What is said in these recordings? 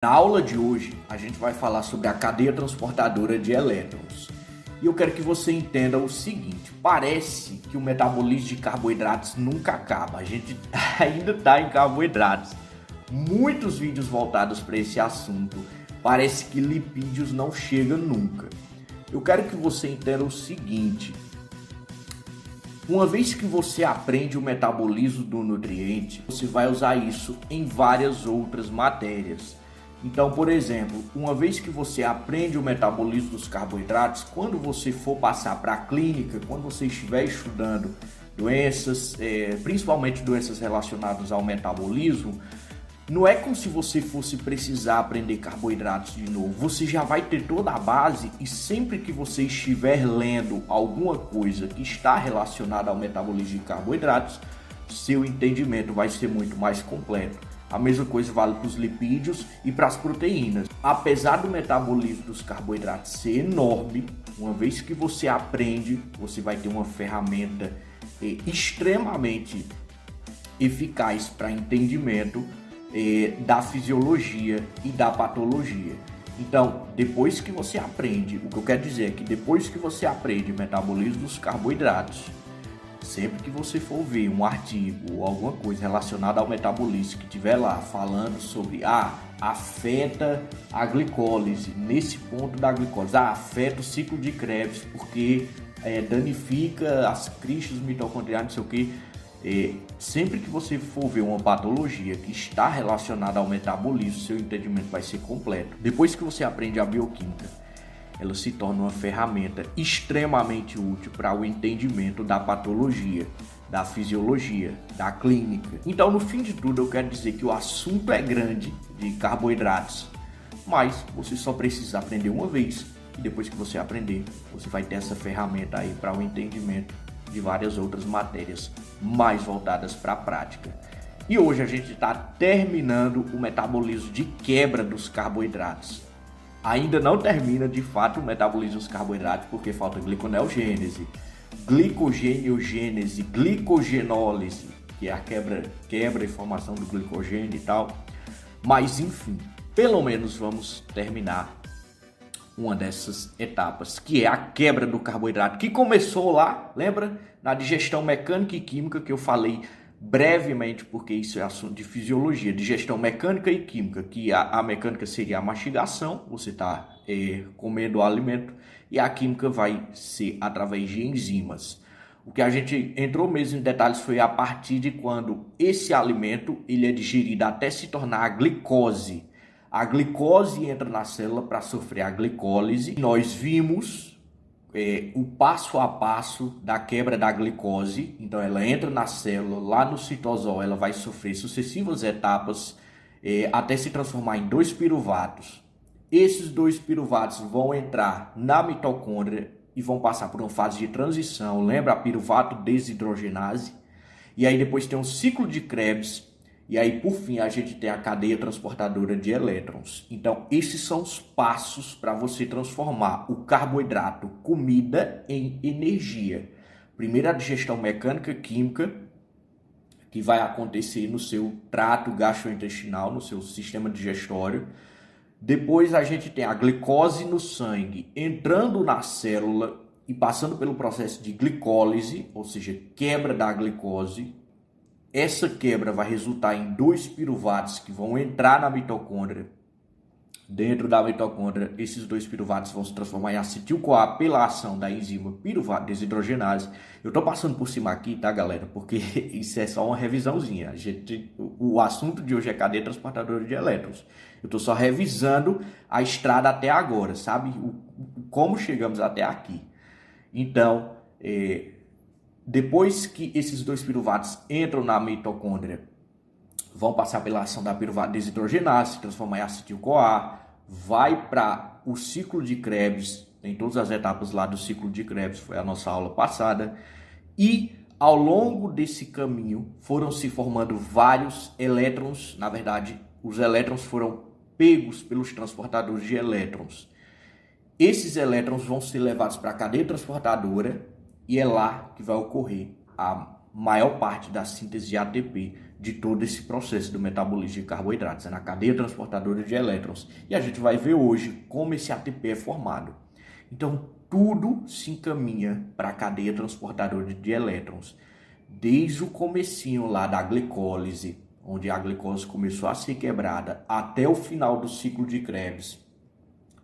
Na aula de hoje, a gente vai falar sobre a cadeia transportadora de elétrons. E eu quero que você entenda o seguinte: parece que o metabolismo de carboidratos nunca acaba. A gente ainda está em carboidratos. Muitos vídeos voltados para esse assunto. Parece que lipídios não chegam nunca. Eu quero que você entenda o seguinte: uma vez que você aprende o metabolismo do nutriente, você vai usar isso em várias outras matérias. Então, por exemplo, uma vez que você aprende o metabolismo dos carboidratos, quando você for passar para a clínica, quando você estiver estudando doenças, principalmente doenças relacionadas ao metabolismo, não é como se você fosse precisar aprender carboidratos de novo. Você já vai ter toda a base e sempre que você estiver lendo alguma coisa que está relacionada ao metabolismo de carboidratos, seu entendimento vai ser muito mais completo. A mesma coisa vale para os lipídios e para as proteínas. Apesar do metabolismo dos carboidratos ser enorme, uma vez que você aprende, você vai ter uma ferramenta extremamente eficaz para entendimento da fisiologia e da patologia. Então, depois que você aprende, o que eu quero dizer é que depois que você aprende o metabolismo dos carboidratos, sempre que você for ver um artigo ou alguma coisa relacionada ao metabolismo que tiver lá falando sobre afeta a glicólise, nesse ponto da glicólise, afeta o ciclo de Krebs porque danifica as cristas mitocondriais, não sei o que. Sempre que você for ver uma patologia que está relacionada ao metabolismo, seu entendimento vai ser completo. Depois que você aprende a bioquímica, ela se torna uma ferramenta extremamente útil para o entendimento da patologia, da fisiologia, da clínica. Então, no fim de tudo, eu quero dizer que o assunto é grande de carboidratos, mas você só precisa aprender uma vez e depois que você aprender, você vai ter essa ferramenta aí para o entendimento de várias outras matérias mais voltadas para a prática. E hoje a gente está terminando o metabolismo de quebra dos carboidratos. Ainda não termina de fato o metabolismo dos carboidratos porque falta gliconeogênese, glicogeniogênese, glicogenólise, que é a quebra e formação do glicogênio e tal. Mas enfim, pelo menos vamos terminar uma dessas etapas, que é a quebra do carboidrato, que começou lá, lembra? Na digestão mecânica e química, que eu falei brevemente, porque isso é assunto de fisiologia, digestão mecânica e química, que a mecânica seria a mastigação, você está comendo o alimento, e a química vai ser através de enzimas. O que a gente entrou mesmo em detalhes foi a partir de quando esse alimento ele é digerido até se tornar a glicose. A glicose entra na célula para sofrer a glicólise. Nós vimos o passo a passo da quebra da glicose. Então ela entra na célula, lá no citosol ela vai sofrer sucessivas etapas até se transformar em 2 piruvatos. Esses 2 piruvatos vão entrar na mitocôndria e vão passar por uma fase de transição. Lembra a piruvato desidrogenase? E aí depois tem um ciclo de Krebs. E aí, por fim, a gente tem a cadeia transportadora de elétrons. Então, esses são os passos para você transformar o carboidrato, comida, em energia. Primeiro, a digestão mecânica química, que vai acontecer no seu trato gastrointestinal, no seu sistema digestório. Depois, a gente tem a glicose no sangue entrando na célula e passando pelo processo de glicólise, ou seja, quebra da glicose. Essa quebra vai resultar em 2 piruvatos que vão entrar na mitocôndria. Dentro da mitocôndria, esses 2 piruvatos vão se transformar em acetil-CoA pela ação da enzima piruvato desidrogenase. Eu estou passando por cima aqui, tá, galera? Porque isso é só uma revisãozinha. O assunto de hoje é cadeia transportadora de elétrons. Eu estou só revisando a estrada até agora, sabe? Como chegamos até aqui. Então, depois que esses 2 piruvatos entram na mitocôndria, vão passar pela ação da piruvato desidrogenase, se transformar em acetil-CoA, vai para o ciclo de Krebs, tem todas as etapas lá do ciclo de Krebs, foi a nossa aula passada, e ao longo desse caminho foram se formando vários elétrons, na verdade, os elétrons foram pegos pelos transportadores de elétrons. Esses elétrons vão ser levados para a cadeia transportadora, e é lá que vai ocorrer a maior parte da síntese de ATP de todo esse processo do metabolismo de carboidratos, é na cadeia transportadora de elétrons. E a gente vai ver hoje como esse ATP é formado. Então, tudo se encaminha para a cadeia transportadora de elétrons, desde o comecinho lá da glicólise, onde a glicose começou a ser quebrada, até o final do ciclo de Krebs.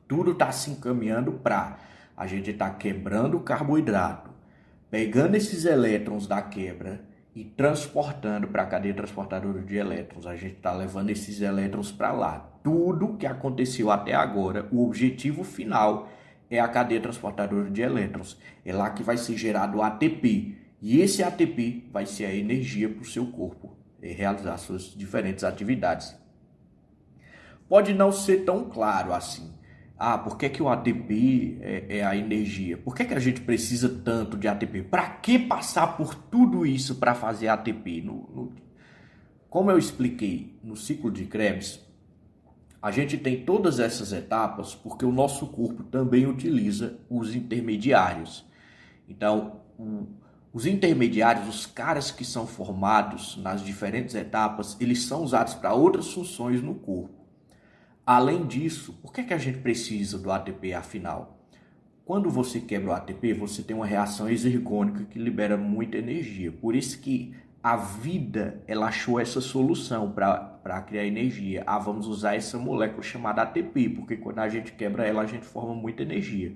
Tudo está se encaminhando para a gente estar quebrando o carboidrato, pegando esses elétrons da quebra e transportando para a cadeia transportadora de elétrons. A gente está levando esses elétrons para lá. Tudo que aconteceu até agora, o objetivo final é a cadeia transportadora de elétrons. É lá que vai ser gerado o ATP. E esse ATP vai ser a energia para o seu corpo realizar suas diferentes atividades. Pode não ser tão claro assim. Por que o ATP é a energia? Por que a gente precisa tanto de ATP? Para que passar por tudo isso para fazer ATP? Como eu expliquei no ciclo de Krebs, a gente tem todas essas etapas porque o nosso corpo também utiliza os intermediários. Então, os intermediários, os caras que são formados nas diferentes etapas, eles são usados para outras funções no corpo. Além disso, por que a gente precisa do ATP afinal? Quando você quebra o ATP, você tem uma reação exergônica que libera muita energia. Por isso que a vida ela achou essa solução para criar energia. Vamos usar essa molécula chamada ATP, porque quando a gente quebra ela, a gente forma muita energia.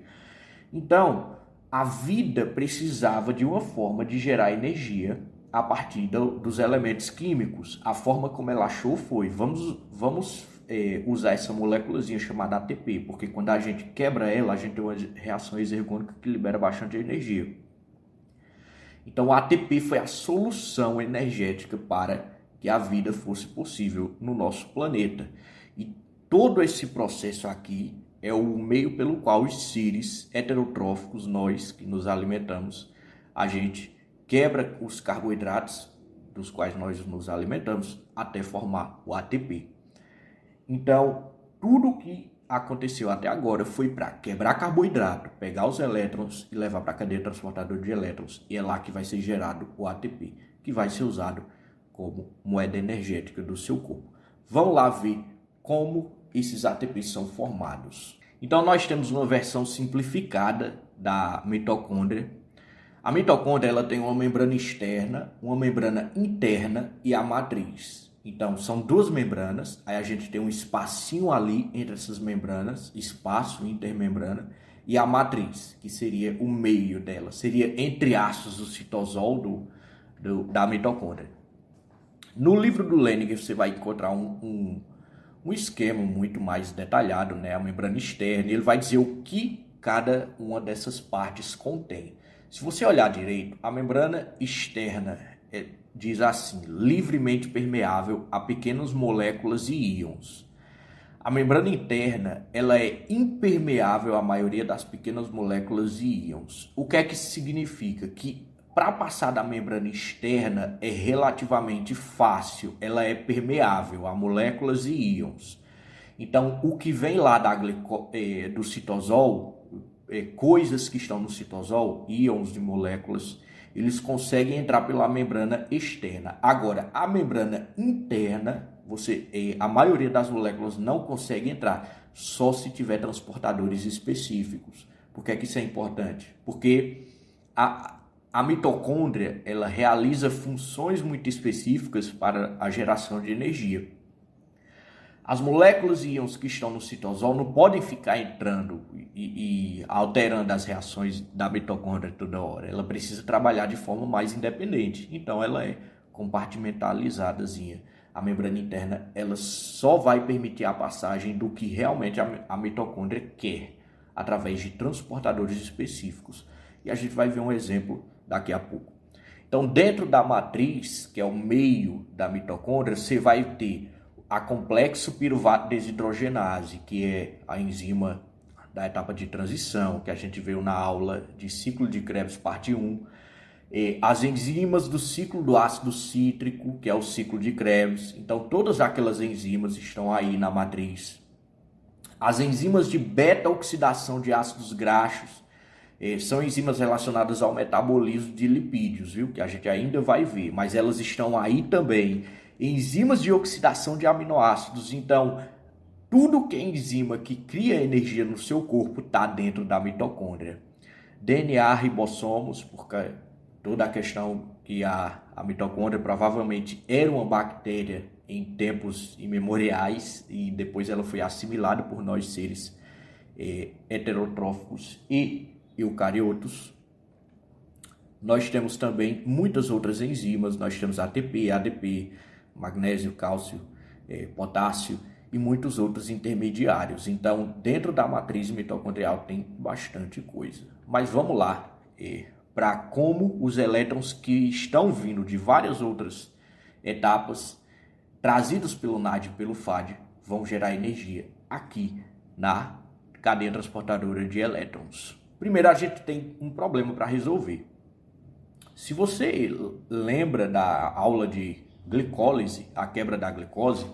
Então, a vida precisava de uma forma de gerar energia a partir dos elementos químicos. A forma como ela achou foi, vamos usar essa moléculazinha chamada ATP, porque quando a gente quebra ela, a gente tem uma reação exergônica que libera bastante energia. Então, o ATP foi a solução energética para que a vida fosse possível no nosso planeta. E todo esse processo aqui é o meio pelo qual os seres heterotróficos, nós que nos alimentamos, a gente quebra os carboidratos dos quais nós nos alimentamos até formar o ATP. Então, tudo que aconteceu até agora foi para quebrar carboidrato, pegar os elétrons e levar para a cadeia transportadora de elétrons. E é lá que vai ser gerado o ATP, que vai ser usado como moeda energética do seu corpo. Vamos lá ver como esses ATPs são formados. Então, nós temos uma versão simplificada da mitocôndria. A mitocôndria ela tem uma membrana externa, uma membrana interna e a matriz. Então, são duas membranas, aí a gente tem um espacinho ali entre essas membranas, espaço intermembrana, e a matriz, que seria o meio dela, seria, entre aspas, o citosol da mitocôndria. No livro do Leninger, você vai encontrar um esquema muito mais detalhado, né? A membrana externa, ele vai dizer o que cada uma dessas partes contém. Se você olhar direito, a membrana externa diz assim, livremente permeável a pequenas moléculas e íons. A membrana interna, ela é impermeável à maioria das pequenas moléculas e íons. O que é que isso significa? Que para passar da membrana externa é relativamente fácil, ela é permeável a moléculas e íons. Então, o que vem lá do citosol, coisas que estão no citosol, íons de moléculas, eles conseguem entrar pela membrana externa. Agora, a membrana interna, a maioria das moléculas não consegue entrar, só se tiver transportadores específicos. Por que isso é importante? Porque a mitocôndria ela realiza funções muito específicas para a geração de energia. As moléculas e íons que estão no citosol não podem ficar entrando e alterando as reações da mitocôndria toda hora. Ela precisa trabalhar de forma mais independente. Então, ela é compartimentalizadazinha. A membrana interna ela só vai permitir a passagem do que realmente a mitocôndria quer, através de transportadores específicos. E a gente vai ver um exemplo daqui a pouco. Então, dentro da matriz, que é o meio da mitocôndria, você vai ter a complexo piruvato desidrogenase, que é a enzima da etapa de transição, que a gente viu na aula de ciclo de Krebs, parte 1. As enzimas do ciclo do ácido cítrico, que é o ciclo de Krebs. Então, todas aquelas enzimas estão aí na matriz. As enzimas de beta-oxidação de ácidos graxos são enzimas relacionadas ao metabolismo de lipídios, viu? Que a gente ainda vai ver, mas elas estão aí também. enzimas de oxidação de aminoácidos. Então, tudo que é enzima que cria energia no seu corpo está dentro da mitocôndria. DNA, ribossomos, porque toda a questão que a mitocôndria provavelmente era uma bactéria em tempos imemoriais e depois ela foi assimilada por nós seres heterotróficos e eucariotos. Nós temos também muitas outras enzimas, nós temos ATP, ADP, magnésio, cálcio, potássio e muitos outros intermediários. Então, dentro da matriz mitocondrial tem bastante coisa. Mas vamos lá para como os elétrons que estão vindo de várias outras etapas, trazidos pelo NAD e pelo FAD, vão gerar energia aqui na cadeia transportadora de elétrons. Primeiro, a gente tem um problema para resolver. Se você lembra da aula de glicólise, a quebra da glicose,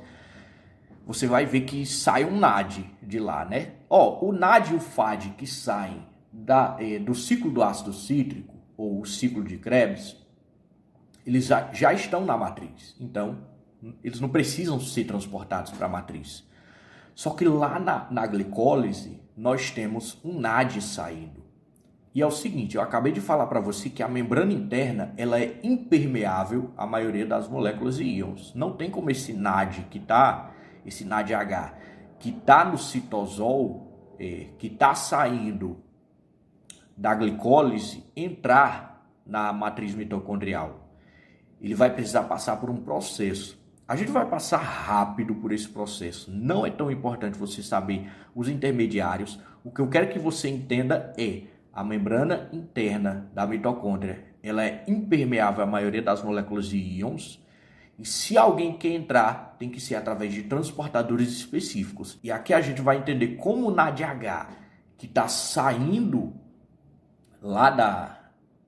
você vai ver que sai um NAD de lá, né? O NAD e o FAD que saem do ciclo do ácido cítrico, ou o ciclo de Krebs, eles já estão na matriz. Então, eles não precisam ser transportados para a matriz. Só que lá na glicólise, nós temos um NAD saindo. E é o seguinte, eu acabei de falar para você que a membrana interna ela é impermeável à maioria das moléculas e íons. Não tem como esse NAD esse NADH, que está no citosol, que está saindo da glicólise, entrar na matriz mitocondrial. Ele vai precisar passar por um processo. A gente vai passar rápido por esse processo. Não é tão importante você saber os intermediários. O que eu quero que você entenda é a membrana interna da mitocôndria. Ela é impermeável à maioria das moléculas de íons. E se alguém quer entrar, tem que ser através de transportadores específicos. E aqui a gente vai entender como o NADH, que está saindo lá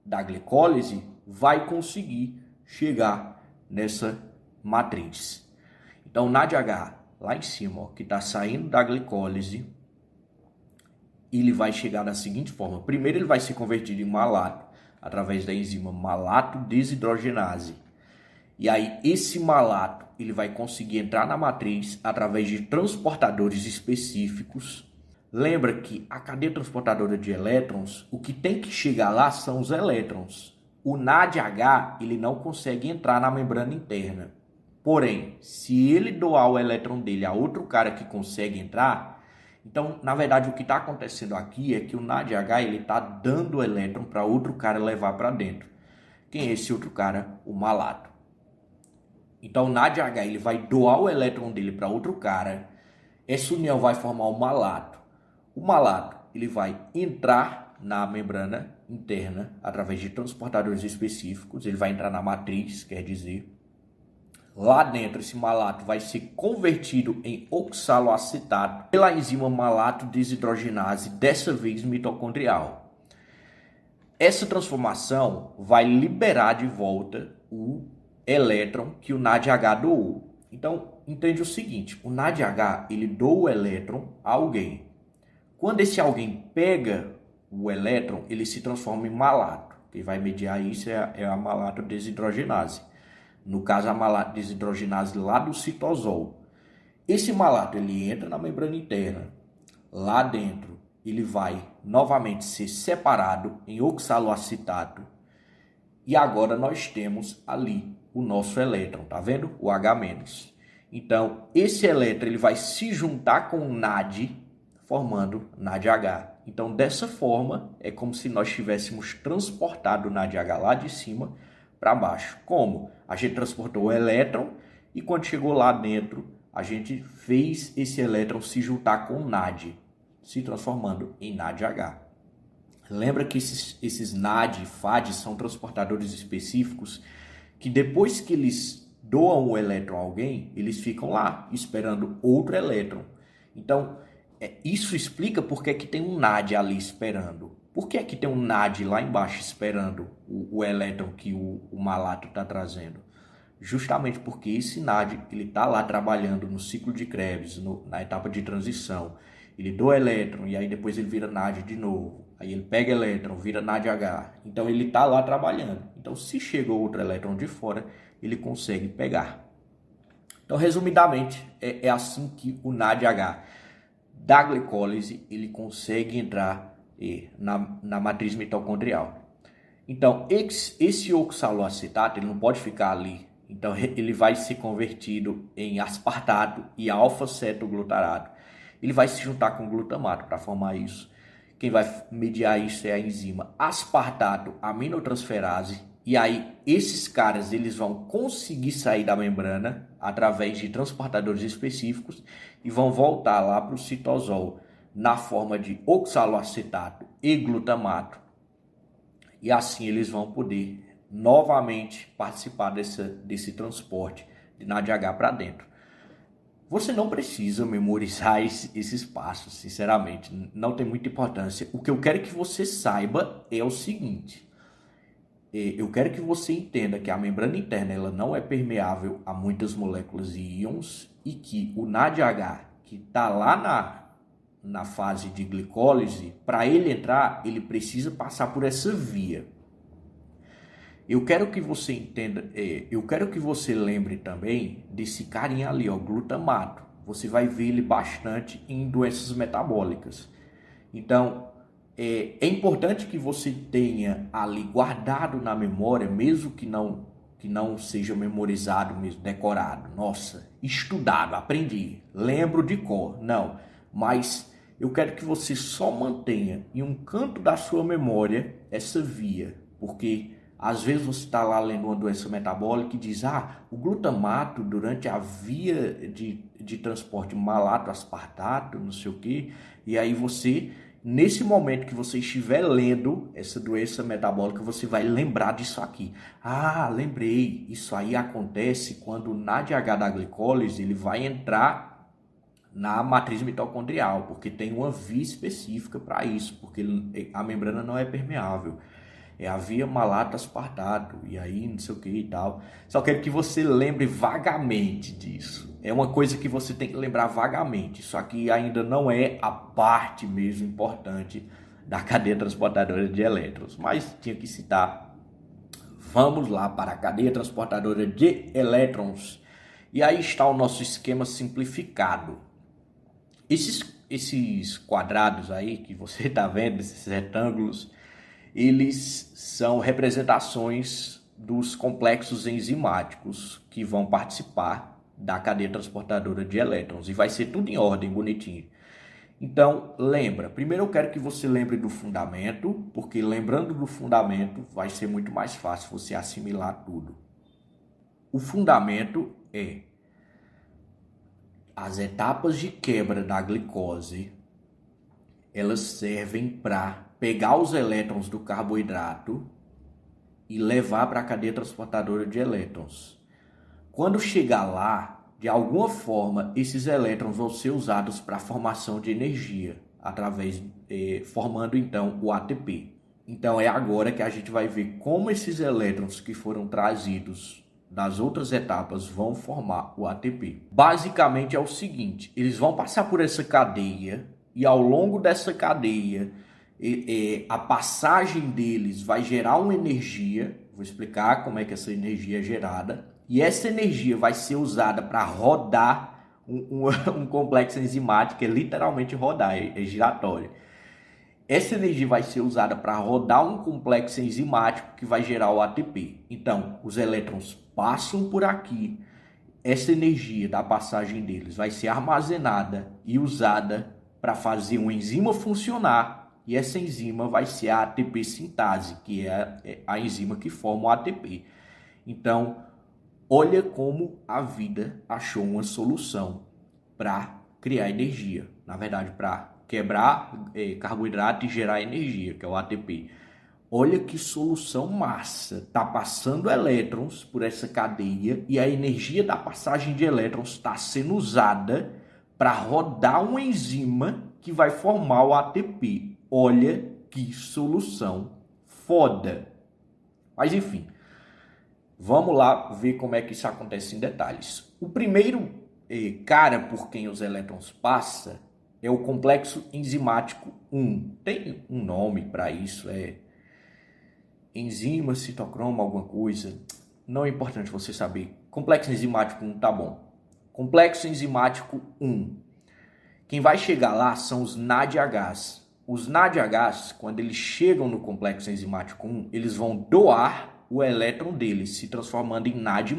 da glicólise, vai conseguir chegar nessa matriz. Então, o NADH, lá em cima, que está saindo da glicólise, ele vai chegar da seguinte forma. Primeiro, ele vai ser convertido em malato, através da enzima malato desidrogenase. E aí, esse malato, ele vai conseguir entrar na matriz através de transportadores específicos. Lembra que a cadeia transportadora de elétrons, o que tem que chegar lá são os elétrons. O NADH, ele não consegue entrar na membrana interna. Porém, se ele doar o elétron dele a outro cara que consegue entrar, então, na verdade, o que está acontecendo aqui é que o NADH, ele está dando o elétron para outro cara levar para dentro. Quem é esse outro cara? O malato. Então, o NADH, ele vai doar o elétron dele para outro cara. Essa união vai formar o malato. O malato, ele vai entrar na membrana interna através de transportadores específicos. Ele vai entrar na matriz, quer dizer. Lá dentro, esse malato vai ser convertido em oxaloacetato pela enzima malato desidrogenase, dessa vez mitocondrial. Essa transformação vai liberar de volta o elétron que o NADH doou. Então, entende o seguinte, o NADH, ele doa o elétron a alguém. Quando esse alguém pega o elétron, ele se transforma em malato. Quem vai mediar isso é a malato desidrogenase. No caso, a malato desidrogenase lá do citosol. Esse malato, ele entra na membrana interna. Lá dentro, ele vai novamente ser separado em oxaloacetato. E agora nós temos ali o nosso elétron, tá vendo? O H-. Então, esse elétron ele vai se juntar com o NAD, formando NADH. Então, dessa forma, é como se nós tivéssemos transportado o NADH lá de cima para baixo. Como? A gente transportou o elétron e quando chegou lá dentro, a gente fez esse elétron se juntar com o NAD, se transformando em NADH. Lembra que esses NAD e FAD são transportadores específicos que depois que eles doam o elétron a alguém, eles ficam lá esperando outro elétron. Então, isso explica por que tem um NAD ali esperando. Por que tem um NAD lá embaixo esperando o elétron que o malato está trazendo? Justamente porque esse NAD está lá trabalhando no ciclo de Krebs, na etapa de transição. Ele doa elétron e aí depois ele vira NAD de novo. Aí ele pega elétron, vira NADH. Então ele está lá trabalhando. Então se chegou outro elétron de fora, ele consegue pegar. Então, resumidamente, é assim que o NADH da glicólise ele consegue entrar na matriz mitocondrial. Então, esse oxaloacetato ele não pode ficar ali. Então, ele vai ser convertido em aspartato e alfa-cetoglutarato. Ele vai se juntar com glutamato para formar isso. Quem vai mediar isso é a enzima aspartato aminotransferase. E aí, esses caras eles vão conseguir sair da membrana através de transportadores específicos e vão voltar lá para o citosol na forma de oxaloacetato e glutamato. E assim eles vão poder novamente participar desse transporte de NADH para dentro. Você não precisa memorizar esses passos, sinceramente, não tem muita importância. O que eu quero que você saiba é o seguinte: eu quero que você entenda que a membrana interna ela não é permeável a muitas moléculas e íons e que o NADH, que está lá na fase de glicólise, para ele entrar, ele precisa passar por essa via. Eu quero que você entenda, eu quero que você lembre também desse carinha ali, ó, glutamato. Você vai ver ele bastante em doenças metabólicas. Então, é importante que você tenha ali guardado na memória, mesmo que não seja memorizado mesmo, decorado. Nossa, estudado, aprendi, lembro de cor. Não, mas eu quero que você só mantenha em um canto da sua memória essa via, porque às vezes você está lá lendo uma doença metabólica e diz, o glutamato durante a via de transporte malato-aspartato, não sei o quê, e aí você, nesse momento que você estiver lendo essa doença metabólica, você vai lembrar disso aqui. Lembrei, isso aí acontece quando o NADH da glicólise ele vai entrar na matriz mitocondrial, porque tem uma via específica para isso, porque a membrana não é permeável. É a via malato-aspartato, e aí não sei o que e tal. Só quero que você lembre vagamente disso. É uma coisa que você tem que lembrar vagamente. Isso aqui ainda não é a parte mesmo importante da cadeia transportadora de elétrons, mas tinha que citar. Vamos lá para a cadeia transportadora de elétrons. E aí está o nosso esquema simplificado. Esses quadrados aí que você está vendo, esses retângulos, eles são representações dos complexos enzimáticos que vão participar da cadeia transportadora de elétrons. E vai ser tudo em ordem, bonitinho. Então, lembra. Primeiro eu quero que você lembre do fundamento, porque lembrando do fundamento vai ser muito mais fácil você assimilar tudo. O fundamento é as etapas de quebra da glicose. Elas servem para pegar os elétrons do carboidrato e levar para a cadeia transportadora de elétrons. Quando chegar lá, de alguma forma, esses elétrons vão ser usados para a formação de energia, formando então o ATP. Então é agora que a gente vai ver como esses elétrons que foram trazidos das outras etapas vão formar o ATP. Basicamente é o seguinte, eles vão passar por essa cadeia e ao longo dessa cadeia a passagem deles vai gerar uma energia, vou explicar como é que essa energia é gerada, e essa energia vai ser usada para rodar um complexo enzimático, é literalmente rodar, é giratório. Essa energia vai ser usada para rodar um complexo enzimático que vai gerar o ATP. Então, os elétrons passam por aqui, essa energia da passagem deles vai ser armazenada e usada para fazer uma enzima funcionar, e essa enzima vai ser a ATP sintase, que é a enzima que forma o ATP. Então, olha como a vida achou uma solução para criar energia. Na verdade, para quebrar carboidrato e gerar energia, que é o ATP. Olha que solução massa. Tá passando elétrons por essa cadeia e a energia da passagem de elétrons está sendo usada para rodar uma enzima que vai formar o ATP. Olha que solução foda. Mas enfim, vamos lá ver como é que isso acontece em detalhes. O primeiro cara por quem os elétrons passam é o complexo enzimático 1. Tem um nome para isso, enzima, citocromo, alguma coisa. Não é importante você saber. Complexo enzimático 1, tá bom. Complexo enzimático 1. Quem vai chegar lá são os NADHs. Os NADHs, quando eles chegam no complexo enzimático 1, eles vão doar o elétron deles, se transformando em NAD+.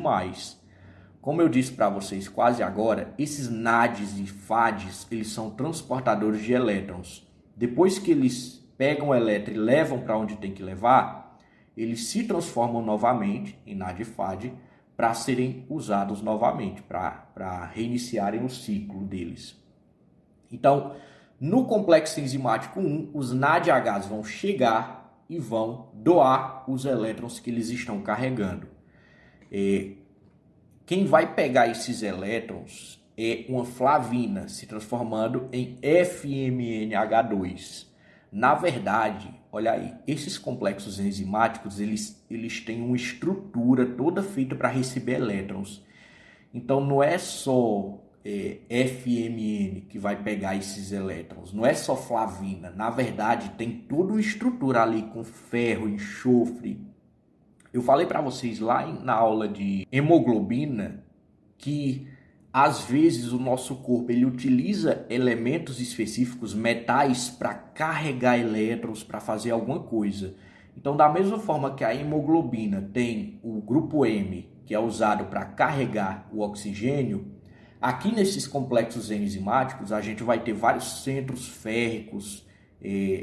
Como eu disse para vocês quase agora, esses NADs e FADs, eles são transportadores de elétrons. Depois que eles pegam o elétron e levam para onde tem que levar, eles se transformam novamente em NAD e FAD para serem usados novamente, para reiniciarem o ciclo deles. Então, no complexo enzimático 1, os NADHs vão chegar e vão doar os elétrons que eles estão carregando. Quem vai pegar esses elétrons é uma flavina, se transformando em FMNH2. Na verdade, olha aí, esses complexos enzimáticos, eles têm uma estrutura toda feita para receber elétrons. Então, não é só FMN que vai pegar esses elétrons, não é só flavina. Na verdade, tem toda uma estrutura ali com ferro, enxofre. Eu falei para vocês lá na aula de hemoglobina que às vezes o nosso corpo ele utiliza elementos específicos, metais, para carregar elétrons, para fazer alguma coisa. Então, da mesma forma que a hemoglobina tem o grupo M, que é usado para carregar o oxigênio, aqui nesses complexos enzimáticos a gente vai ter vários centros férricos,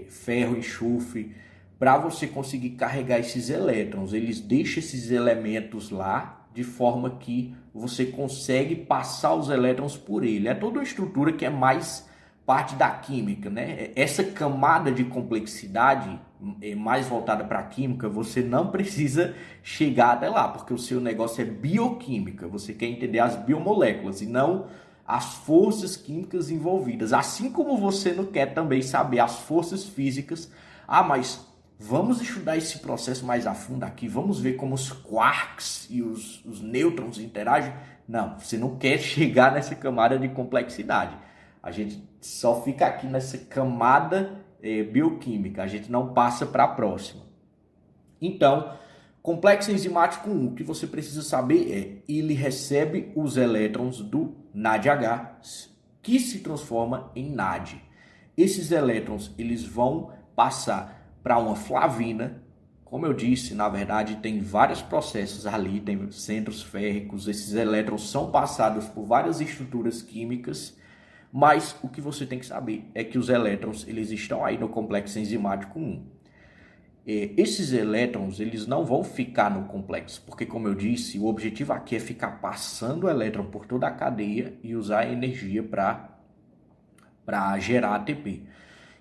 ferro, enxofre, para você conseguir carregar esses elétrons. Eles deixam esses elementos lá de forma que você consegue passar os elétrons por ele. É toda uma estrutura que é mais parte da química, né? Essa camada de complexidade mais voltada para a química, você não precisa chegar até lá, porque o seu negócio é bioquímica. Você quer entender as biomoléculas e não as forças químicas envolvidas. Assim como você não quer também saber as forças físicas. Mas vamos estudar esse processo mais a fundo aqui, vamos ver como os quarks e os nêutrons interagem. Não, você não quer chegar nessa camada de complexidade. A gente só fica aqui nessa camada bioquímica, a gente não passa para a próxima. Então, complexo enzimático 1, o que você precisa saber é, ele recebe os elétrons do NADH, que se transforma em NAD. Esses elétrons, eles vão passar para uma flavina. Como eu disse, na verdade tem vários processos ali, tem centros férricos, esses elétrons são passados por várias estruturas químicas, mas o que você tem que saber é que os elétrons eles estão aí no complexo enzimático 1. Esses elétrons eles não vão ficar no complexo, porque como eu disse, o objetivo aqui é ficar passando o elétron por toda a cadeia e usar a energia para gerar ATP.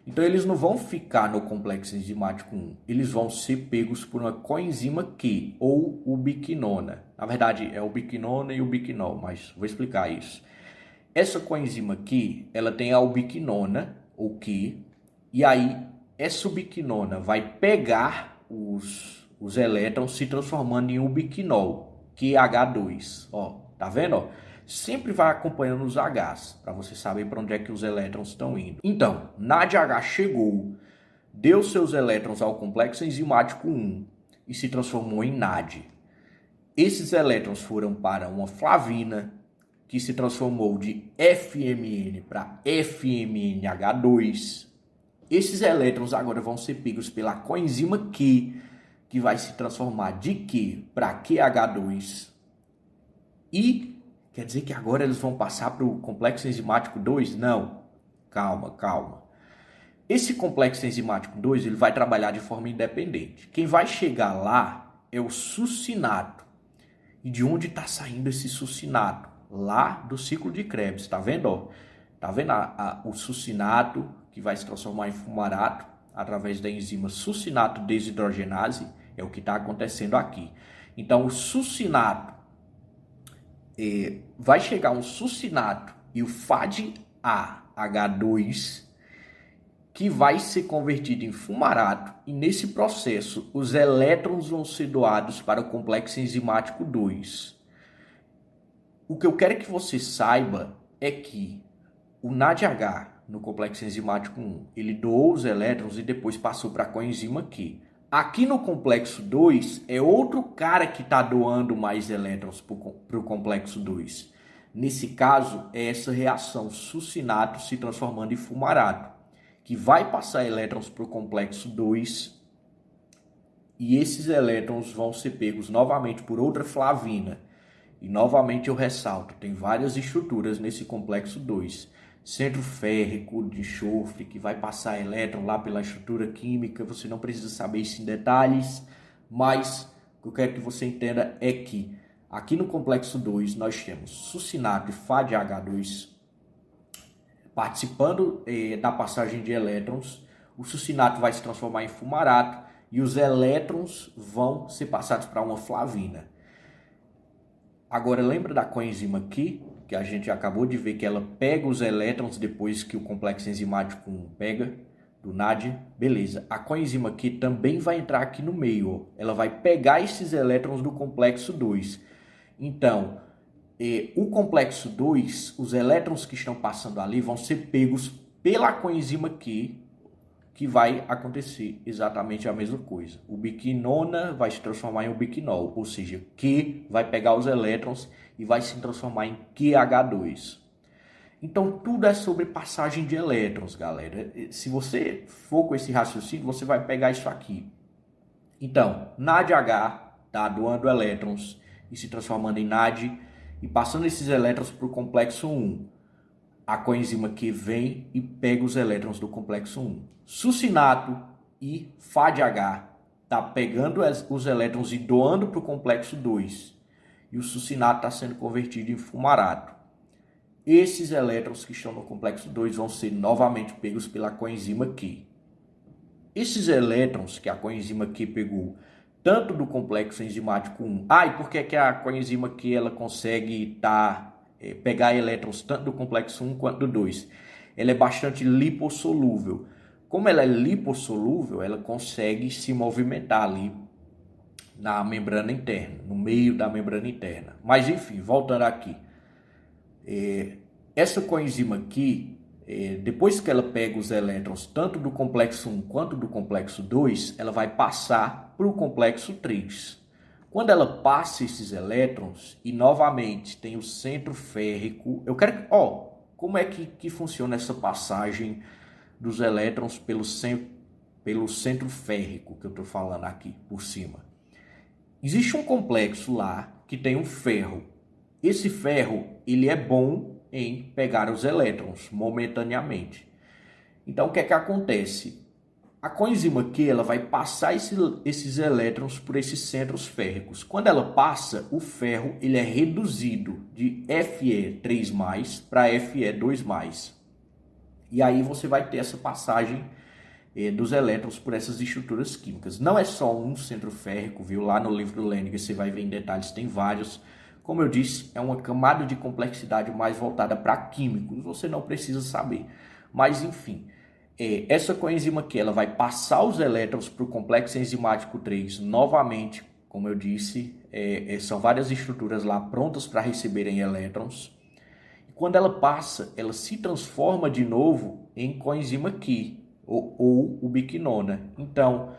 Então, eles não vão ficar no complexo enzimático 1, eles vão ser pegos por uma coenzima Q, ou ubiquinona. Na verdade, é ubiquinona e ubiquinol, mas vou explicar isso. Essa coenzima Q, ela tem a ubiquinona, ou Q, e aí essa ubiquinona vai pegar os elétrons se transformando em ubiquinol, QH2. Ó, tá vendo? Ó? Sempre vai acompanhando os Hs, para você saber para onde é que os elétrons estão indo. Então, NADH chegou, deu seus elétrons ao complexo enzimático 1 e se transformou em NAD. Esses elétrons foram para uma flavina, que se transformou de FMN para FMNH2. Esses elétrons agora vão ser pegos pela coenzima Q, que vai se transformar de Q para QH2. E quer dizer que agora eles vão passar para o complexo enzimático 2? Não. Calma. Esse complexo enzimático 2 ele vai trabalhar de forma independente. Quem vai chegar lá é o succinato. E de onde está saindo esse succinato? Lá do ciclo de Krebs. Tá vendo? Ó? Tá vendo o succinato que vai se transformar em fumarato através da enzima succinato desidrogenase? É o que está acontecendo aqui. Então, o succinato vai chegar um succinato e o FAD-AH2 que vai ser convertido em fumarato, e nesse processo os elétrons vão ser doados para o complexo enzimático 2. O que eu quero que você saiba é que o NADH no complexo enzimático 1, ele doou os elétrons e depois passou para a coenzima Q. Aqui no complexo 2, é outro cara que está doando mais elétrons para o complexo 2. Nesse caso, é essa reação succinato se transformando em fumarato, que vai passar elétrons para o complexo 2 e esses elétrons vão ser pegos novamente por outra flavina. E novamente eu ressalto, tem várias estruturas nesse complexo 2. Centro férrico de enxofre, que vai passar elétron lá pela estrutura química, você não precisa saber isso em detalhes, mas o que eu quero que você entenda é que aqui no complexo 2 nós temos succinato e FADH2 participando da passagem de elétrons. O succinato vai se transformar em fumarato e os elétrons vão ser passados para uma flavina. Agora, lembra da coenzima Q, que a gente acabou de ver que ela pega os elétrons depois que o complexo enzimático 1 pega, do NAD? Beleza. A coenzima Q também vai entrar aqui no meio, ó. Ela vai pegar esses elétrons do complexo 2. Então, o complexo 2, os elétrons que estão passando ali vão ser pegos pela coenzima Q, que vai acontecer exatamente a mesma coisa. O biquinona vai se transformar em ubiquinol, ou seja, Q vai pegar os elétrons e vai se transformar em QH2. Então, tudo é sobre passagem de elétrons, galera. Se você for com esse raciocínio, você vai pegar isso aqui. Então, NADH está doando elétrons e se transformando em NAD e passando esses elétrons para o complexo 1. A coenzima Q vem e pega os elétrons do complexo 1. Succinato e FADH está pegando os elétrons e doando para o complexo 2. E o succinato está sendo convertido em fumarato. Esses elétrons que estão no complexo 2 vão ser novamente pegos pela coenzima Q. Esses elétrons que a coenzima Q pegou, tanto do complexo enzimático 1... e por que a coenzima Q ela consegue pegar elétrons tanto do complexo 1 quanto do 2? Ela é bastante lipossolúvel. Como ela é lipossolúvel, ela consegue se movimentar ali na membrana interna, no meio da membrana interna. Mas enfim, voltando aqui. Essa coenzima aqui, depois que ela pega os elétrons tanto do complexo 1 quanto do complexo 2, ela vai passar para o complexo 3. Quando ela passa esses elétrons, e novamente tem o centro férrico, eu quero que... como é que funciona essa passagem dos elétrons pelo centro férrico que eu estou falando aqui por cima? Existe um complexo lá que tem um ferro. Esse ferro, ele é bom em pegar os elétrons momentaneamente. Então, o que é que acontece? A coenzima Q ela vai passar esses elétrons por esses centros férricos. Quando ela passa, o ferro ele é reduzido de Fe3+ para Fe2+. E aí você vai ter essa passagem dos elétrons por essas estruturas químicas. Não é só um centro férrico, viu? Lá no livro do Lehninger você vai ver em detalhes, tem vários. Como eu disse, é uma camada de complexidade mais voltada para químicos, você não precisa saber. Mas enfim, essa coenzima Q ela vai passar os elétrons para o complexo enzimático 3 novamente, como eu disse, são várias estruturas lá prontas para receberem elétrons. E quando ela passa, ela se transforma de novo em coenzima Q, ou ubiquinona. Então,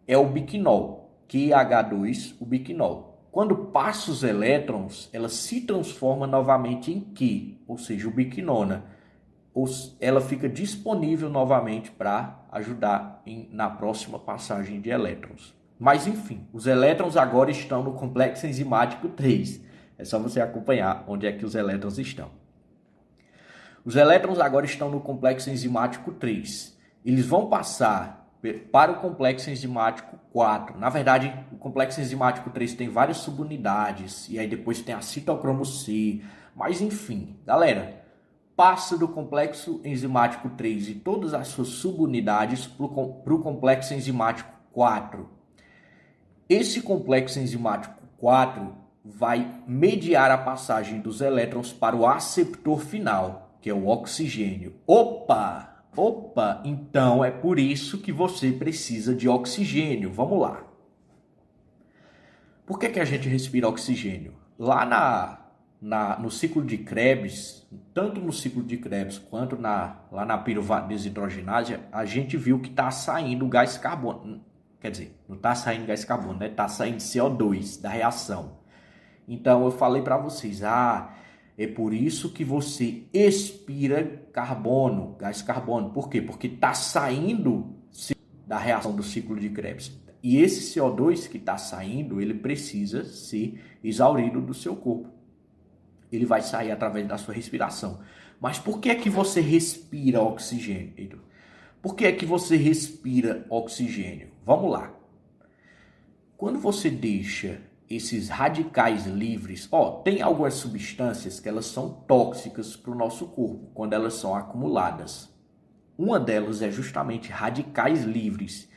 é o biquinol, QH2, o biquinol. Quando passa os elétrons, ela se transforma novamente em Q, ou seja, ubiquinona. Ela fica disponível novamente para ajudar na próxima passagem de elétrons. Mas enfim, os elétrons agora estão no complexo enzimático 3. É só você acompanhar onde é que os elétrons estão. Os elétrons agora estão no complexo enzimático 3. Eles vão passar para o complexo enzimático 4. Na verdade, o complexo enzimático 3 tem várias subunidades, e aí depois tem a citocromo C. Mas enfim, galera, passa do complexo enzimático 3 e todas as suas subunidades para o complexo enzimático 4. Esse complexo enzimático 4 vai mediar a passagem dos elétrons para o aceptor final, que é o oxigênio. Opa, então é por isso que você precisa de oxigênio. Vamos lá. Por que a gente respira oxigênio? Lá no ciclo de Krebs, tanto no ciclo de Krebs quanto lá na piruvato-desidrogenase, a gente viu que está saindo gás carbono. Quer dizer, não está saindo gás carbono, né? Está saindo CO2 da reação. Então eu falei para vocês, É por isso que você expira carbono, gás carbono. Por quê? Porque está saindo da reação do ciclo de Krebs. E esse CO2 que está saindo, ele precisa ser exaurido do seu corpo. Ele vai sair através da sua respiração. Mas por que é que você respira oxigênio, Pedro? Por que é que você respira oxigênio? Vamos lá. Quando você deixa esses radicais livres, tem algumas substâncias que elas são tóxicas para o nosso corpo, quando elas são acumuladas. Uma delas é justamente radicais livres,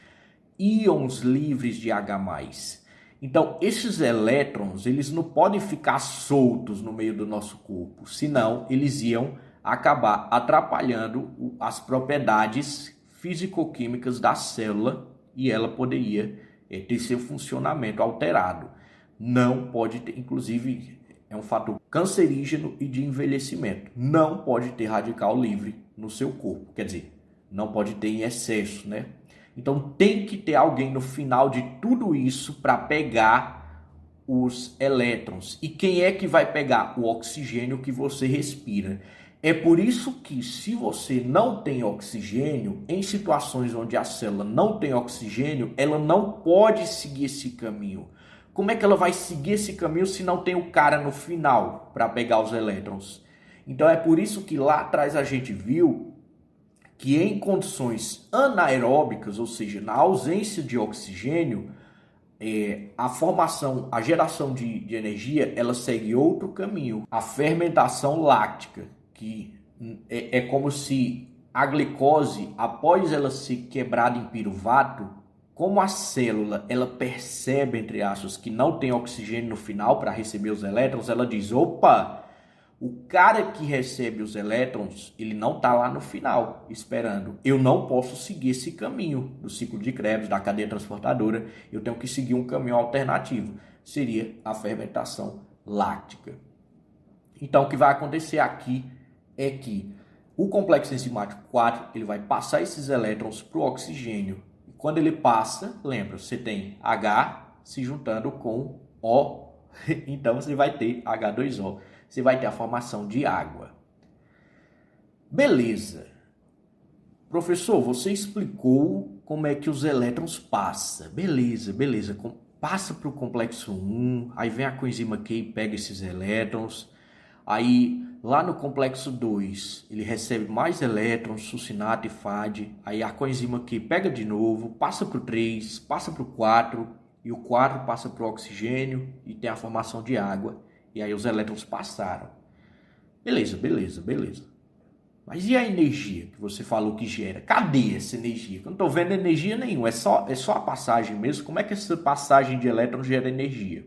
íons livres de H+. Então, esses elétrons, eles não podem ficar soltos no meio do nosso corpo, senão eles iam acabar atrapalhando as propriedades físico-químicas da célula e ela poderia ter seu funcionamento alterado. Não pode ter, inclusive, é um fator cancerígeno e de envelhecimento. Não pode ter radical livre no seu corpo, quer dizer, não pode ter em excesso, né? Então tem que ter alguém no final de tudo isso para pegar os elétrons. E quem é que vai pegar? O oxigênio que você respira. É por isso que, se você não tem oxigênio, em situações onde a célula não tem oxigênio, ela não pode seguir esse caminho. Como é que ela vai seguir esse caminho se não tem o cara no final para pegar os elétrons? Então é por isso que lá atrás a gente viu que em condições anaeróbicas, ou seja, na ausência de oxigênio, a geração de energia, ela segue outro caminho. A fermentação láctica, que é como se a glicose, após ela ser quebrada em piruvato, como a célula, ela percebe, entre aspas, que não tem oxigênio no final para receber os elétrons, ela diz, opa, o cara que recebe os elétrons, ele não está lá no final, esperando. Eu não posso seguir esse caminho do ciclo de Krebs, da cadeia transportadora, eu tenho que seguir um caminho alternativo. Seria a fermentação láctica. Então, o que vai acontecer aqui é que o complexo enzimático 4, ele vai passar esses elétrons para o oxigênio. Quando ele passa, lembra, você tem H se juntando com O, então você vai ter H2O, você vai ter a formação de água. Beleza. Professor, você explicou como é que os elétrons passam. Beleza. Passa para o complexo 1, aí vem a coenzima Q e pega esses elétrons. Aí, lá no complexo 2, ele recebe mais elétrons, succinato e FAD. Aí a coenzima Q pega de novo, passa para o 3, passa para o 4, e o 4 passa para o oxigênio e tem a formação de água. E aí os elétrons passaram. Beleza. Mas e a energia que você falou que gera? Cadê essa energia? Eu não estou vendo energia nenhuma, é só a passagem mesmo. Como é que essa passagem de elétrons gera energia?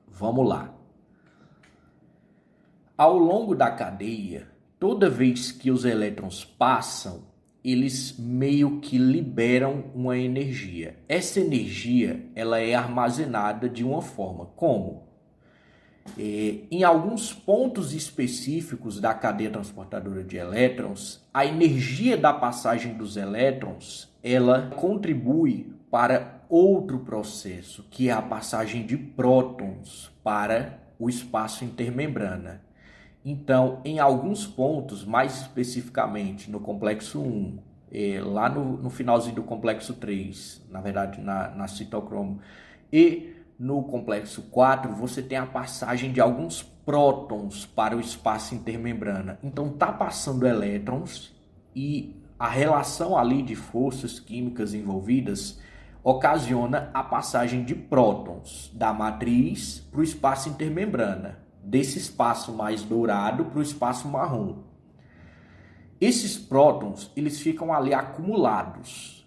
Vamos lá. Ao longo da cadeia, toda vez que os elétrons passam, eles meio que liberam uma energia. Essa energia, ela é armazenada de uma forma. Como? Em alguns pontos específicos da cadeia transportadora de elétrons, a energia da passagem dos elétrons, ela contribui para outro processo, que é a passagem de prótons para o espaço intermembrana. Então, em alguns pontos, mais especificamente no complexo 1, lá no finalzinho do complexo 3, na verdade na citocromo, e no complexo 4, você tem a passagem de alguns prótons para o espaço intermembrana. Então, está passando elétrons e a relação ali de forças químicas envolvidas ocasiona a passagem de prótons da matriz para o espaço intermembrana, desse espaço mais dourado para o espaço marrom. Esses prótons, eles ficam ali acumulados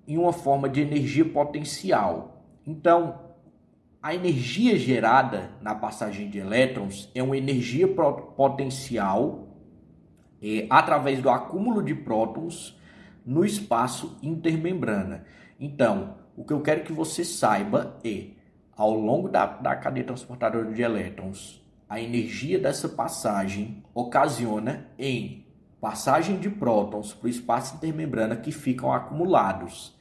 em uma forma de energia potencial. Então, a energia gerada na passagem de elétrons é uma energia potencial através do acúmulo de prótons no espaço intermembrana. Então, o que eu quero que você saiba é, ao longo da cadeia transportadora de elétrons, a energia dessa passagem ocasiona em passagem de prótons para o espaço intermembrana que ficam acumulados.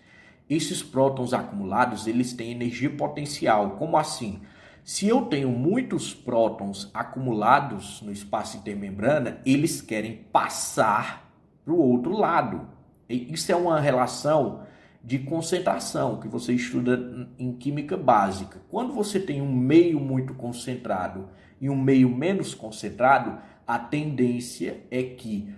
Esses prótons acumulados, eles têm energia potencial. Como assim? Se eu tenho muitos prótons acumulados no espaço intermembrana, eles querem passar para o outro lado. Isso é uma relação de concentração que você estuda em química básica. Quando você tem um meio muito concentrado e um meio menos concentrado, a tendência é que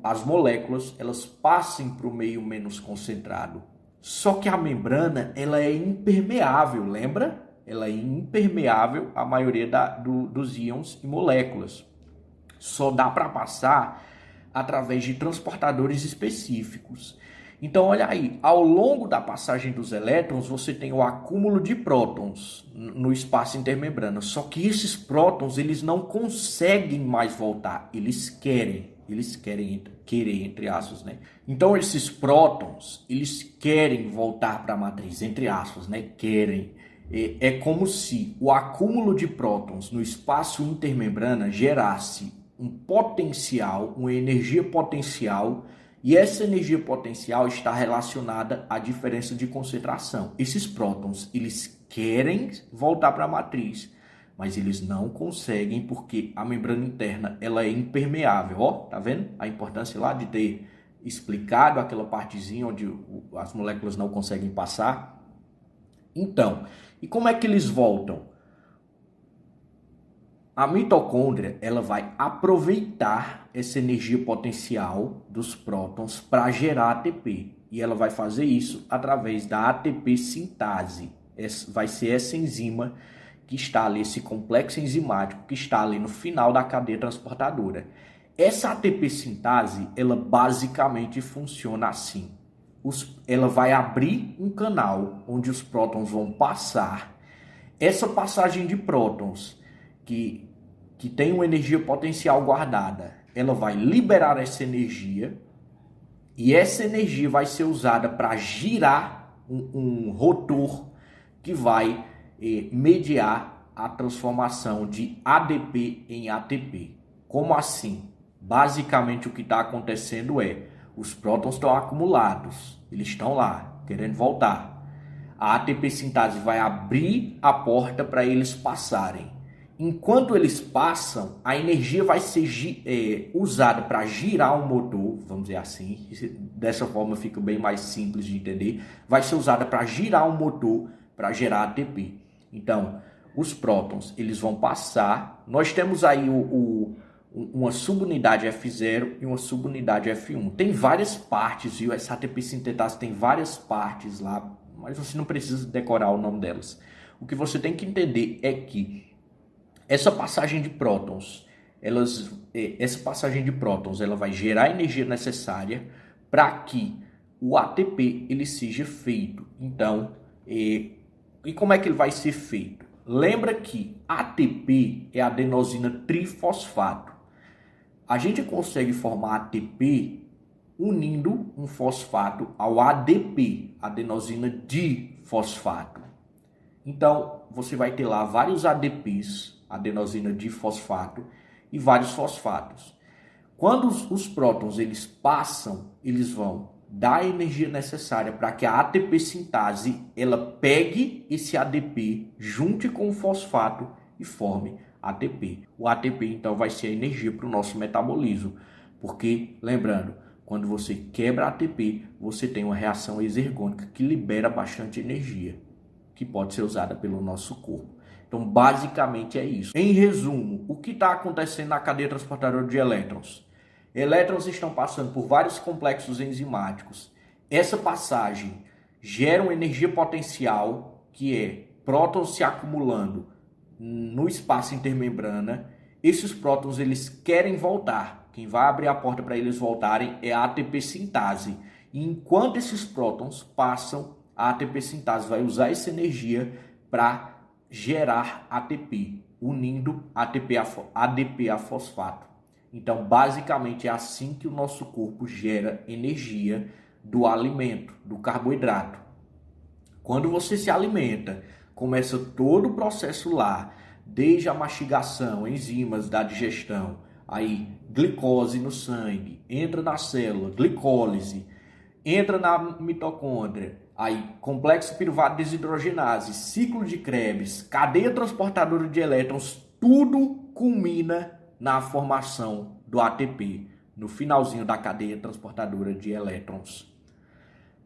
as moléculas elas passem para o meio menos concentrado. Só que a membrana ela é impermeável, lembra? Ela é impermeável à maioria dos íons e moléculas. Só dá para passar através de transportadores específicos. Então, olha aí, ao longo da passagem dos elétrons, você tem o acúmulo de prótons no espaço intermembrana. Só que esses prótons, eles não conseguem mais voltar. Eles querem entre aspas, né? Então, esses prótons, eles querem voltar para a matriz, entre aspas, né? Querem. É como se o acúmulo de prótons no espaço intermembrana gerasse um potencial, uma energia potencial, e essa energia potencial está relacionada à diferença de concentração. Esses prótons, eles querem voltar para a matriz, mas eles não conseguem porque a membrana interna ela é impermeável. Ó, tá vendo a importância lá de ter explicado aquela partezinha onde as moléculas não conseguem passar? Então, e como é que eles voltam? A mitocôndria ela vai aproveitar essa energia potencial dos prótons para gerar ATP. E ela vai fazer isso através da ATP sintase. Vai ser essa enzima que está ali, esse complexo enzimático que está ali no final da cadeia transportadora. Essa ATP sintase, ela basicamente funciona assim. Ela vai abrir um canal onde os prótons vão passar. Essa passagem de prótons que tem uma energia potencial guardada, ela vai liberar essa energia e essa energia vai ser usada para girar um rotor que vai mediar a transformação de ADP em ATP. Como assim? Basicamente o que está acontecendo é, os prótons estão acumulados, eles estão lá, querendo voltar. A ATP sintase vai abrir a porta para eles passarem. Enquanto eles passam, a energia vai ser usada para girar um motor, vamos dizer assim, dessa forma fica bem mais simples de entender, vai ser usada para girar um motor para gerar ATP. Então, os prótons, eles vão passar, nós temos aí uma subunidade F0 e uma subunidade F1. Tem várias partes, viu? Essa ATP sintetase tem várias partes lá, mas você não precisa decorar o nome delas. O que você tem que entender é que essa passagem de prótons, ela vai gerar a energia necessária para que o ATP ele seja feito. Então, e como é que ele vai ser feito? Lembra que ATP é adenosina trifosfato. A gente consegue formar ATP unindo um fosfato ao ADP, adenosina difosfato. Então, você vai ter lá vários ADPs, adenosina difosfato, e vários fosfatos. Quando os prótons eles passam, eles vão dar a energia necessária para que a ATP sintase ela pegue esse ADP, junte com o fosfato e forme ATP. O ATP então vai ser a energia para o nosso metabolismo, porque, lembrando, quando você quebra ATP, você tem uma reação exergônica que libera bastante energia, que pode ser usada pelo nosso corpo. Então, basicamente é isso. Em resumo, o que está acontecendo na cadeia transportadora de elétrons? Elétrons estão passando por vários complexos enzimáticos. Essa passagem gera uma energia potencial, que é prótons se acumulando no espaço intermembrana. Esses prótons eles querem voltar. Quem vai abrir a porta para eles voltarem é a ATP sintase. E enquanto esses prótons passam, a ATP sintase vai usar essa energia para gerar ATP, unindo ADP a fosfato. Então, basicamente, é assim que o nosso corpo gera energia do alimento, do carboidrato. Quando você se alimenta, começa todo o processo lá, desde a mastigação, enzimas da digestão, aí glicose no sangue, entra na célula, glicólise, entra na mitocôndria, aí complexo piruvado desidrogenase, ciclo de Krebs, cadeia transportadora de elétrons, tudo culmina na formação do ATP, no finalzinho da cadeia transportadora de elétrons.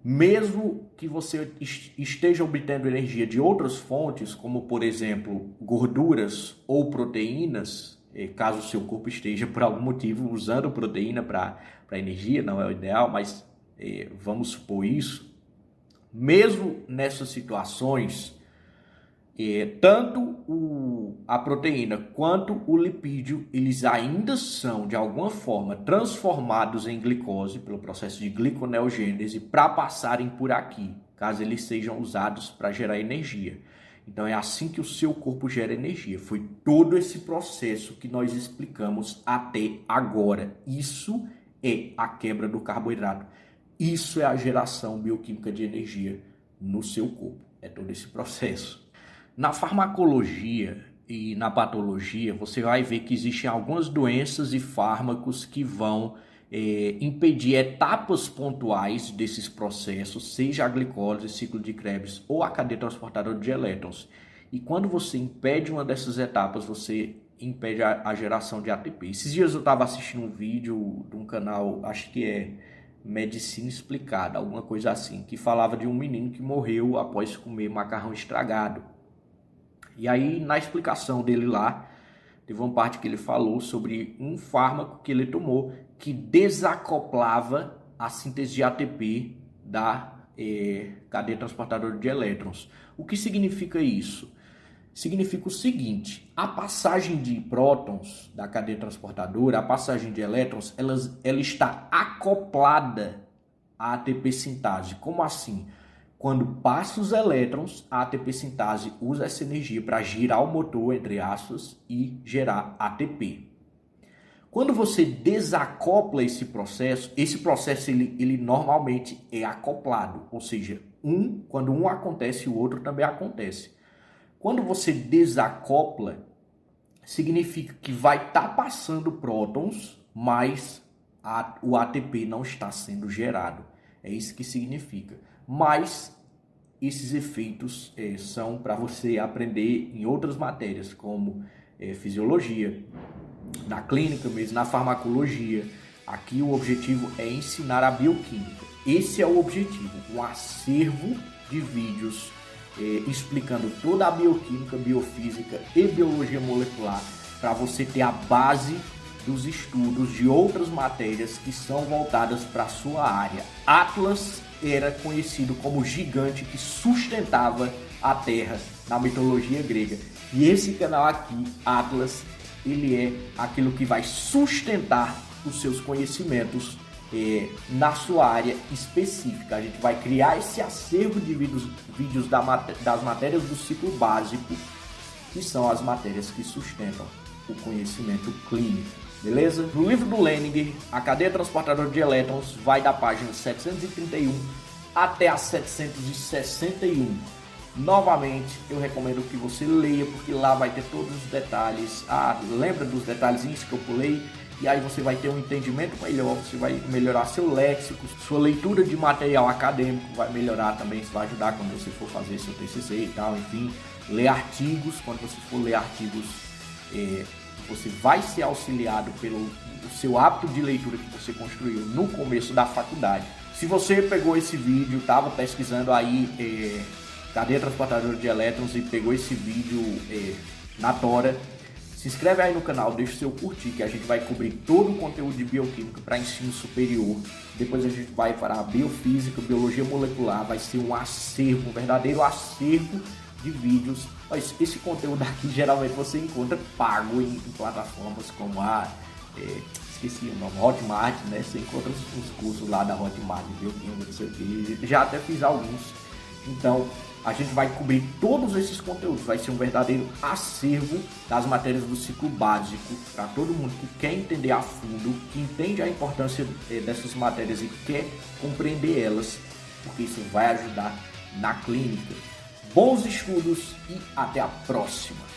Mesmo que você esteja obtendo energia de outras fontes, como por exemplo gorduras ou proteínas, caso o seu corpo esteja por algum motivo usando proteína para energia, não é o ideal, mas vamos supor isso. Mesmo nessas situações, tanto a proteína quanto o lipídio, eles ainda são, de alguma forma, transformados em glicose pelo processo de gliconeogênese para passarem por aqui, caso eles sejam usados para gerar energia. Então é assim que o seu corpo gera energia. Foi todo esse processo que nós explicamos até agora. Isso é a quebra do carboidrato. Isso é a geração bioquímica de energia no seu corpo. É todo esse processo. Na farmacologia e na patologia, você vai ver que existem algumas doenças e fármacos que vão impedir etapas pontuais desses processos, seja a glicose, ciclo de Krebs ou a cadeia transportadora de elétrons. E quando você impede uma dessas etapas, você impede a geração de ATP. Esses dias eu estava assistindo um vídeo de um canal, acho que é Medicina Explicada, alguma coisa assim, que falava de um menino que morreu após comer macarrão estragado. E aí, na explicação dele lá, teve uma parte que ele falou sobre um fármaco que ele tomou que desacoplava a síntese de ATP da cadeia transportadora de elétrons. O que significa isso? Significa o seguinte: a passagem de prótons da cadeia transportadora, a passagem de elétrons, ela está acoplada à ATP sintase. Como assim? Quando passa os elétrons, a ATP sintase usa essa energia para girar o motor, entre aspas, e gerar ATP. Quando você desacopla esse processo ele normalmente é acoplado, ou seja, quando um acontece, o outro também acontece. Quando você desacopla, significa que vai estar passando prótons, mas o ATP não está sendo gerado. É isso que significa. Mas esses efeitos são para você aprender em outras matérias, como fisiologia, na clínica mesmo, na farmacologia. Aqui o objetivo é ensinar a bioquímica. Esse é o objetivo, um acervo de vídeos explicando toda a bioquímica, biofísica e biologia molecular para você ter a base dos estudos de outras matérias que são voltadas para a sua área. Atlas era conhecido como o gigante que sustentava a Terra na mitologia grega. E esse canal aqui, Atlas, ele é aquilo que vai sustentar os seus conhecimentos na sua área específica. A gente vai criar esse acervo de vídeos das matérias do ciclo básico, que são as matérias que sustentam o conhecimento clínico. Beleza? No livro do Leninger, a cadeia transportadora de elétrons vai da página 731 até a 761. Novamente, eu recomendo que você leia, porque lá vai ter todos os detalhes. Lembra dos detalhezinhos que eu pulei? E aí você vai ter um entendimento melhor, você vai melhorar seu léxico, sua leitura de material acadêmico vai melhorar também, isso vai ajudar quando você for fazer seu TCC e tal, enfim. Ler artigos, quando você for ler artigos, você vai ser auxiliado pelo seu hábito de leitura que você construiu no começo da faculdade. Se você pegou esse vídeo, estava pesquisando aí cadeia transportadora de elétrons e pegou esse vídeo na tora, se inscreve aí no canal, deixa o seu curtir, que a gente vai cobrir todo o conteúdo de bioquímica para ensino superior. Depois a gente vai para a biofísica, biologia molecular, vai ser um acervo, um verdadeiro acervo de vídeos. Mas esse conteúdo aqui geralmente você encontra pago em plataformas como esqueci o nome, Hotmart, né? Você encontra os cursos lá da Hotmart, bioquímica, não sei o que. Já até fiz alguns. Então, a gente vai cobrir todos esses conteúdos, vai ser um verdadeiro acervo das matérias do ciclo básico para todo mundo que quer entender a fundo, que entende a importância dessas matérias e quer compreender elas, porque isso vai ajudar na clínica. Bons estudos e até a próxima!